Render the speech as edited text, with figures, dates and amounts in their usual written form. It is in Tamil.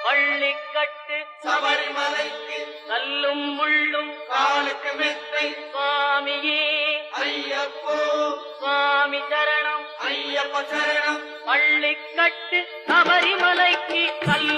பள்ளிக்கட்டு சபரிமலைக்கு கல்லும் முள்ளும் காலுக்கு மெத்தை சுவாமியே ஐயப்போ சுவாமி சரணம் ஐயப்ப சரணம் பள்ளிக்கட்டு சபரிமலைக்கு கல்லும்